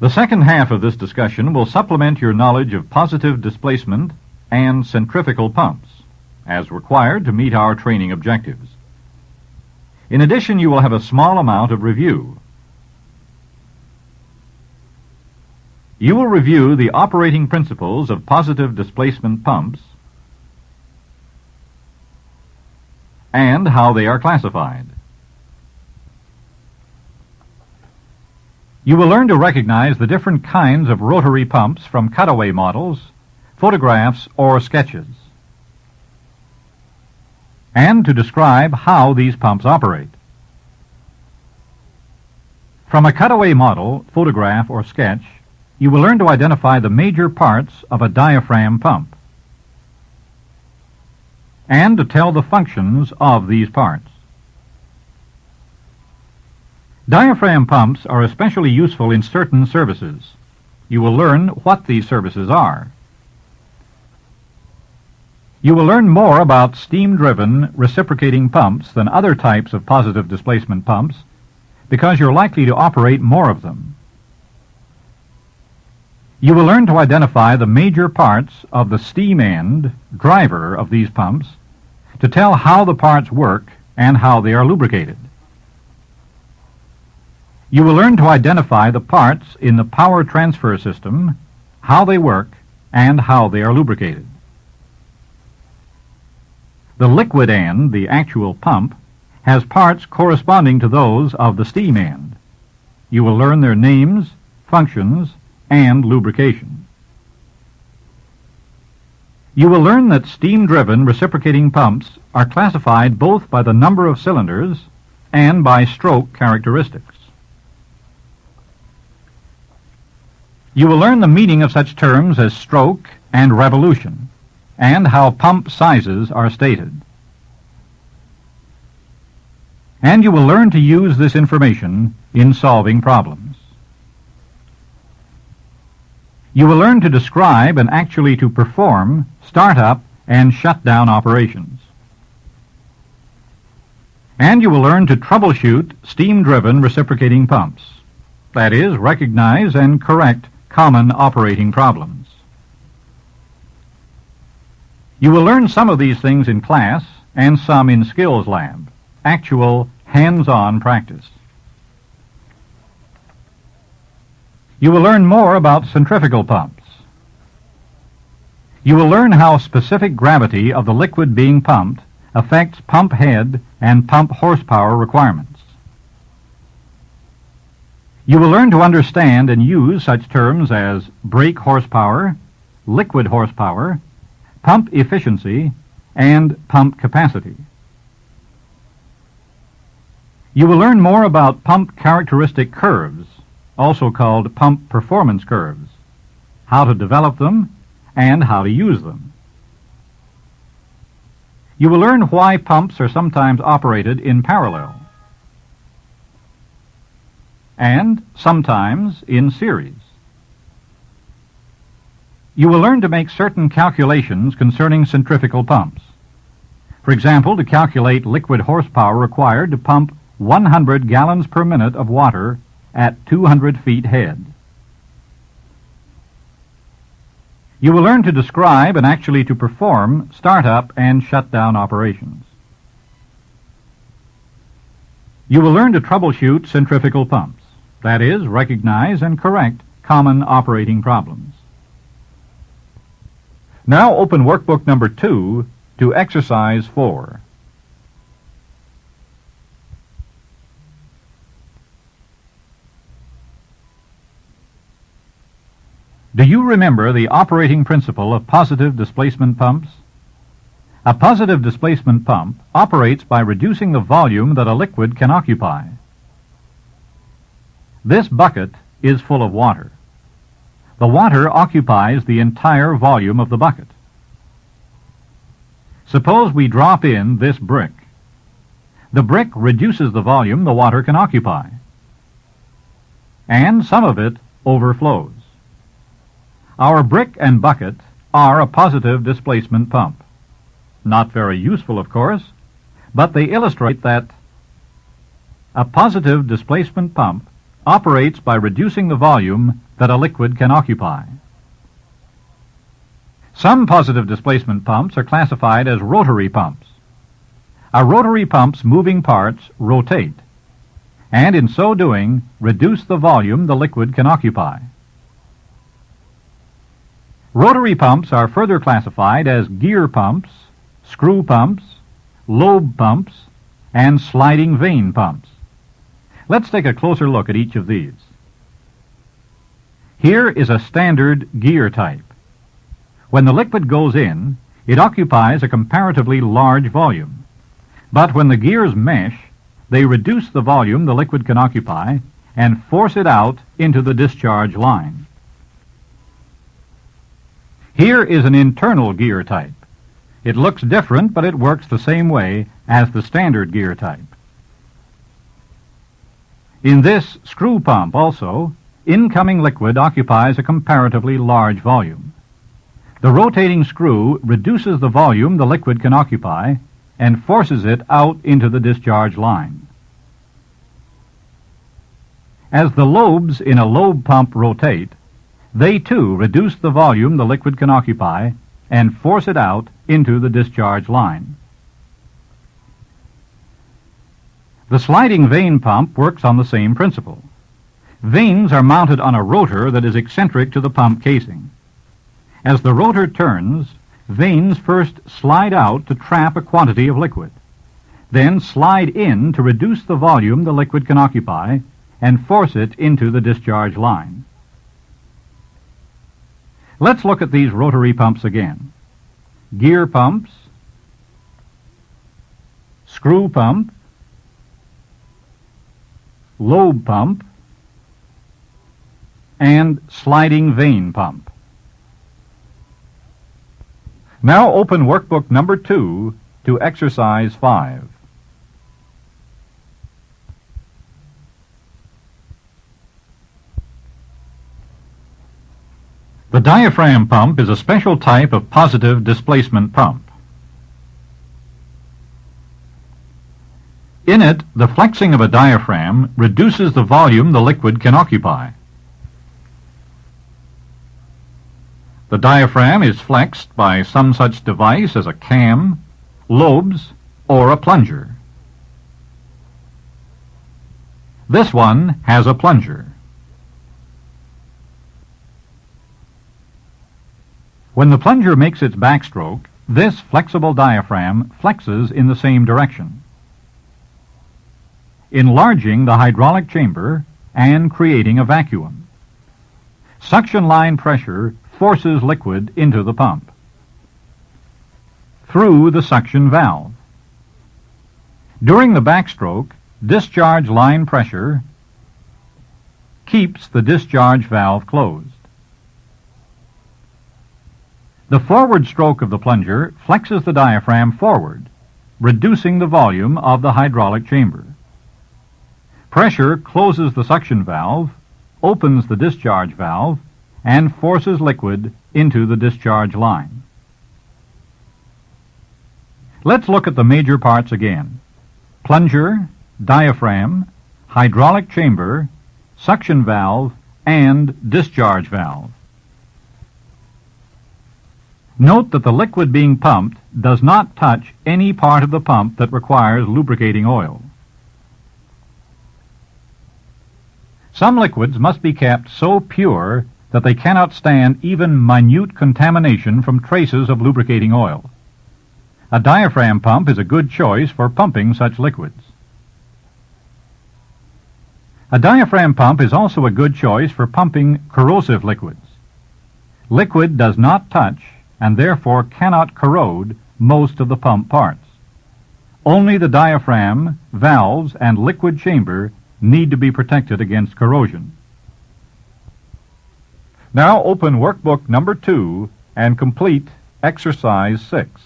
The second half of this discussion will supplement your knowledge of positive displacement and centrifugal pumps, as required to meet our training objectives. In addition, you will have a small amount of review. You will review the operating principles of positive displacement pumps and how they are classified. You will learn to recognize the different kinds of rotary pumps from cutaway models, photographs, or sketches, and to describe how these pumps operate. From a cutaway model, photograph, or sketch, you will learn to identify the major parts of a diaphragm pump and to tell the functions of these parts. Diaphragm pumps are especially useful in certain services. You will learn what these services are. You will learn more about steam-driven reciprocating pumps than other types of positive displacement pumps because you're likely to operate more of them. You will learn to identify the major parts of the steam end, driver of these pumps, to tell how the parts work and how they are lubricated. You will learn to identify the parts in the power transfer system, how they work, and how they are lubricated. The liquid end, the actual pump, has parts corresponding to those of the steam end. You will learn their names, functions, and lubrication. You will learn that steam-driven reciprocating pumps are classified both by the number of cylinders and by stroke characteristics. You will learn the meaning of such terms as stroke and revolution, and how pump sizes are stated. And you will learn to use this information in solving problems. You will learn to describe and actually to perform start-up and shut-down operations. And you will learn to troubleshoot steam-driven reciprocating pumps. That is, recognize and correct common operating problems. You will learn some of these things in class and some in Skills Lab, actual hands-on practice. You will learn more about centrifugal pumps. You will learn how specific gravity of the liquid being pumped affects pump head and pump horsepower requirements. You will learn to understand and use such terms as brake horsepower, liquid horsepower, pump efficiency, and pump capacity. You will learn more about pump characteristic curves, also called pump performance curves, how to develop them, and how to use them. You will learn why pumps are sometimes operated in parallel and sometimes in series. You will learn to make certain calculations concerning centrifugal pumps. For example, to calculate liquid horsepower required to pump 100 gallons per minute of water at 200 feet head. You will learn to describe and actually to perform start-up and shut-down operations. You will learn to troubleshoot centrifugal pumps. That is, recognize and correct common operating problems. Now open workbook number 2 to exercise 4. Do you remember the operating principle of positive displacement pumps? A positive displacement pump operates by reducing the volume that a liquid can occupy. This bucket is full of water. The water occupies the entire volume of the bucket. Suppose we drop in this brick. The brick reduces the volume the water can occupy, and some of it overflows. Our brick and bucket are a positive displacement pump. Not very useful, of course, but they illustrate that a positive displacement pump operates by reducing the volume that a liquid can occupy. Some positive displacement pumps are classified as rotary pumps. A rotary pump's moving parts rotate, and in so doing, reduce the volume the liquid can occupy. Rotary pumps are further classified as gear pumps, screw pumps, lobe pumps, and sliding vane pumps. Let's take a closer look at each of these. Here is a standard gear type. When the liquid goes in, it occupies a comparatively large volume. But when the gears mesh, they reduce the volume the liquid can occupy and force it out into the discharge line. Here is an internal gear type. It looks different, but it works the same way as the standard gear type. In this screw pump also, incoming liquid occupies a comparatively large volume. The rotating screw reduces the volume the liquid can occupy and forces it out into the discharge line. As the lobes in a lobe pump rotate, they too reduce the volume the liquid can occupy and force it out into the discharge line. The sliding vane pump works on the same principle. Vanes are mounted on a rotor that is eccentric to the pump casing. As the rotor turns, vanes first slide out to trap a quantity of liquid, then slide in to reduce the volume the liquid can occupy and force it into the discharge line. Let's look at these rotary pumps again. Gear pumps, screw pump, lobe pump, and sliding vane pump. Now open workbook number 2 to exercise 5. The diaphragm pump is a special type of positive displacement pump. In it, the flexing of a diaphragm reduces the volume the liquid can occupy. The diaphragm is flexed by some such device as a cam, lobes, or a plunger. This one has a plunger. When the plunger makes its backstroke, this flexible diaphragm flexes in the same direction, enlarging the hydraulic chamber and creating a vacuum. Suction line pressure forces liquid into the pump through the suction valve. During the backstroke, discharge line pressure keeps the discharge valve closed. The forward stroke of the plunger flexes the diaphragm forward, reducing the volume of the hydraulic chamber. Pressure closes the suction valve, opens the discharge valve, and forces liquid into the discharge line. Let's look at the major parts again. Plunger, diaphragm, hydraulic chamber, suction valve, and discharge valve. Note that the liquid being pumped does not touch any part of the pump that requires lubricating oil. Some liquids must be kept so pure that they cannot stand even minute contamination from traces of lubricating oil. A diaphragm pump is a good choice for pumping such liquids. A diaphragm pump is also a good choice for pumping corrosive liquids. Liquid does not touch and therefore cannot corrode most of the pump parts. Only the diaphragm, valves, and liquid chamber need to be protected against corrosion. Now open workbook number 2 and complete exercise 6.